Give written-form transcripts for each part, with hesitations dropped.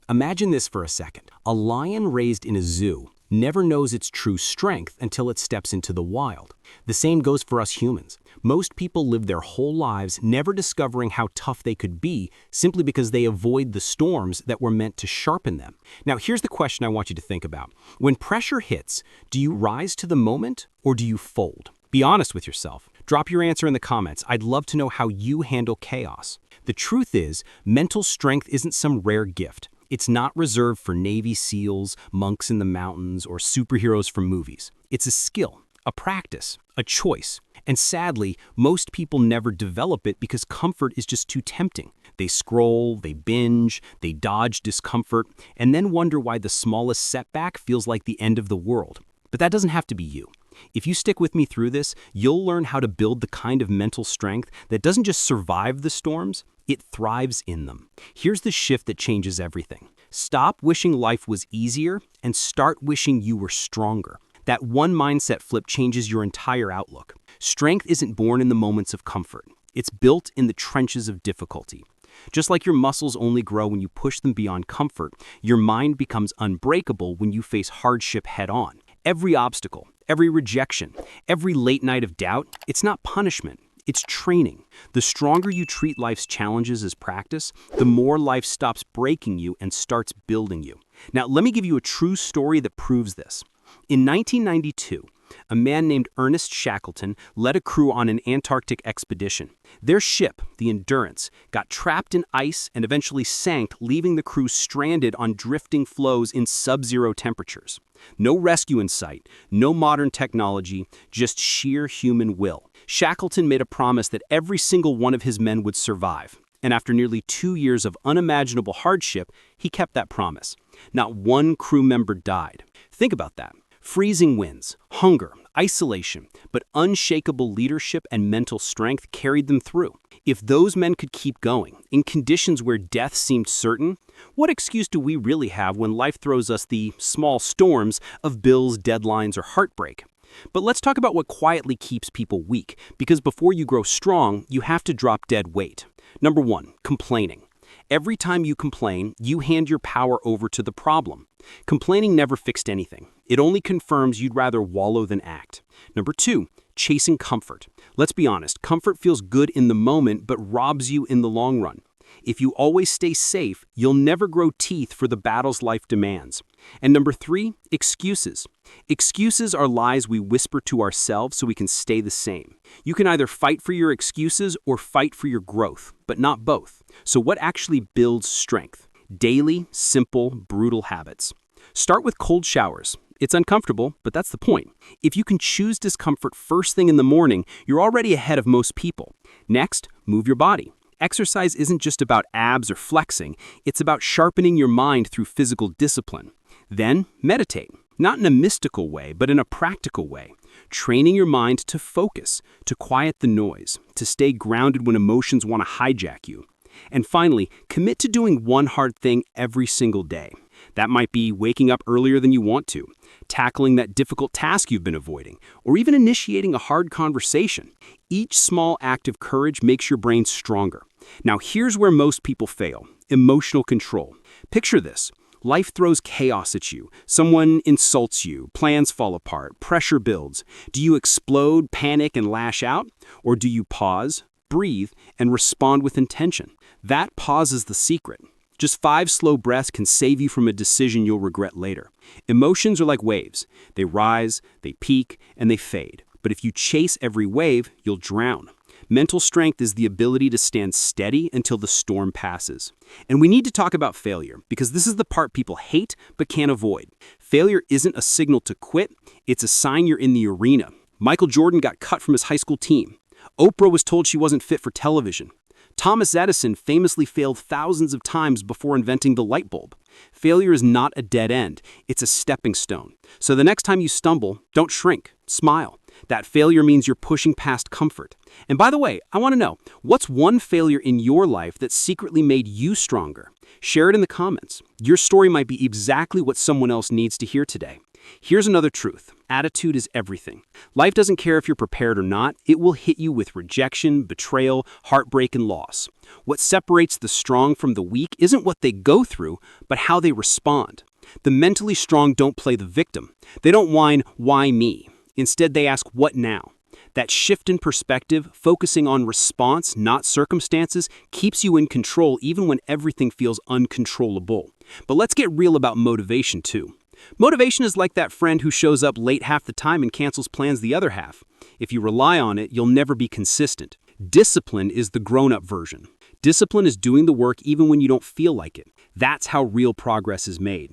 Imagine this for a second. A lion raised in a zoo never knows its true strength until it steps into the wild. The same goes for us humans. Most people live their whole lives never discovering how tough they could be simply because they avoid the storms that were meant to sharpen them. Now, here's the question I want you to think about. When pressure hits, do you rise to the moment or do you fold? Be honest with yourself. Drop your answer in the comments. I'd love to know how you handle chaos. The truth is, mental strength isn't some rare gift. It's not reserved for Navy SEALs, monks in the mountains, or superheroes from movies. It's a skill, a practice, a choice. And sadly, most people never develop it because comfort is just too tempting. They scroll, they binge, they dodge discomfort, and then wonder why the smallest setback feels like the end of the world. But that doesn't have to be you. If you stick with me through this, you'll learn how to build the kind of mental strength that doesn't just survive the storms, it thrives in them. Here's the shift that changes everything. Stop wishing life was easier and start wishing you were stronger. That one mindset flip changes your entire outlook. Strength isn't born in the moments of comfort. It's built in the trenches of difficulty. Just like your muscles only grow when you push them beyond comfort, your mind becomes unbreakable when you face hardship head-on. Every obstacle, every rejection, every late night of doubt, it's not punishment. It's training. The stronger you treat life's challenges as practice, the more life stops breaking you and starts building you. Now, let me give you a true story that proves this. In 1992, a man named Ernest Shackleton led a crew on an Antarctic expedition. Their ship, the Endurance, got trapped in ice and eventually sank, leaving the crew stranded on drifting floes in sub-zero temperatures. No rescue in sight, no modern technology, just sheer human will. Shackleton made a promise that every single one of his men would survive. And after nearly 2 years of unimaginable hardship, he kept that promise. Not one crew member died. Think about that. Freezing winds, hunger, isolation, but unshakable leadership and mental strength carried them through. If those men could keep going, in conditions where death seemed certain, what excuse do we really have when life throws us the small storms of bills, deadlines, or heartbreak? But let's talk about what quietly keeps people weak, because before you grow strong, you have to drop dead weight. Number 1, complaining. Every time you complain, you hand your power over to the problem. Complaining never fixed anything. It only confirms you'd rather wallow than act. Number 2, chasing comfort. Let's be honest, comfort feels good in the moment but robs you in the long run. If you always stay safe, you'll never grow teeth for the battles life demands. And number 3, excuses. Excuses are lies we whisper to ourselves so we can stay the same. You can either fight for your excuses or fight for your growth, but not both. So what actually builds strength? Daily, simple, brutal habits. Start with cold showers. It's uncomfortable, but that's the point. If you can choose discomfort first thing in the morning, you're already ahead of most people. Next, move your body. Exercise isn't just about abs or flexing, it's about sharpening your mind through physical discipline. Then, meditate. Not in a mystical way, but in a practical way. Training your mind to focus, to quiet the noise, to stay grounded when emotions want to hijack you. And finally, commit to doing one hard thing every single day. That might be waking up earlier than you want to, tackling that difficult task you've been avoiding, or even initiating a hard conversation. Each small act of courage makes your brain stronger. Now here's where most people fail: emotional control. Picture this. Life throws chaos at you. Someone insults you, plans fall apart, pressure builds. Do you explode, panic, and lash out? Or do you pause, breathe, and respond with intention? That pause is the secret. Just 5 slow breaths can save you from a decision you'll regret later. Emotions are like waves. They rise, they peak, and they fade. But if you chase every wave, you'll drown. Mental strength is the ability to stand steady until the storm passes. And we need to talk about failure, because this is the part people hate but can't avoid. Failure isn't a signal to quit, it's a sign you're in the arena. Michael Jordan got cut from his high school team. Oprah was told she wasn't fit for television. Thomas Edison famously failed thousands of times before inventing the light bulb. Failure is not a dead end, it's a stepping stone. So the next time you stumble, don't shrink, smile. That failure means you're pushing past comfort. And by the way, I want to know, what's one failure in your life that secretly made you stronger? Share it in the comments. Your story might be exactly what someone else needs to hear today. Here's another truth. Attitude is everything. Life doesn't care if you're prepared or not. It will hit you with rejection, betrayal, heartbreak, and loss. What separates the strong from the weak isn't what they go through, but how they respond. The mentally strong don't play the victim. They don't whine, "Why me?" Instead, they ask, "What now?" That shift in perspective, focusing on response, not circumstances, keeps you in control even when everything feels uncontrollable. But let's get real about motivation too. Motivation is like that friend who shows up late half the time and cancels plans the other half. If you rely on it, you'll never be consistent. Discipline is the grown-up version. Discipline is doing the work even when you don't feel like it. That's how real progress is made.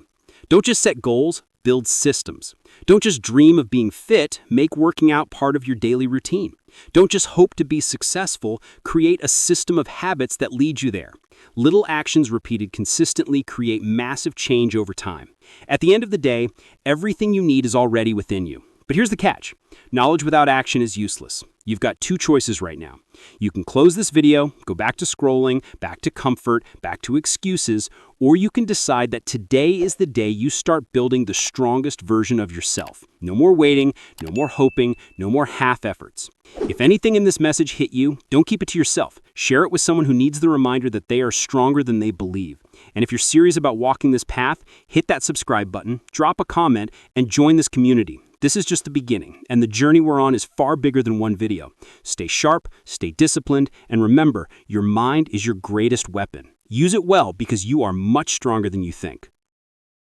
Don't just set goals, build systems. Don't just dream of being fit, make working out part of your daily routine. Don't just hope to be successful, create a system of habits that lead you there. Little actions repeated consistently create massive change over time. At the end of the day, everything you need is already within you. But here's the catch. Knowledge without action is useless. You've got two choices right now. You can close this video, go back to scrolling, back to comfort, back to excuses, or you can decide that today is the day you start building the strongest version of yourself. No more waiting, no more hoping, no more half efforts. If anything in this message hit you, don't keep it to yourself. Share it with someone who needs the reminder that they are stronger than they believe. And if you're serious about walking this path, hit that subscribe button, drop a comment, and join this community. This is just the beginning, and the journey we're on is far bigger than one video. Stay sharp, stay disciplined, and remember, your mind is your greatest weapon. Use it well because you are much stronger than you think.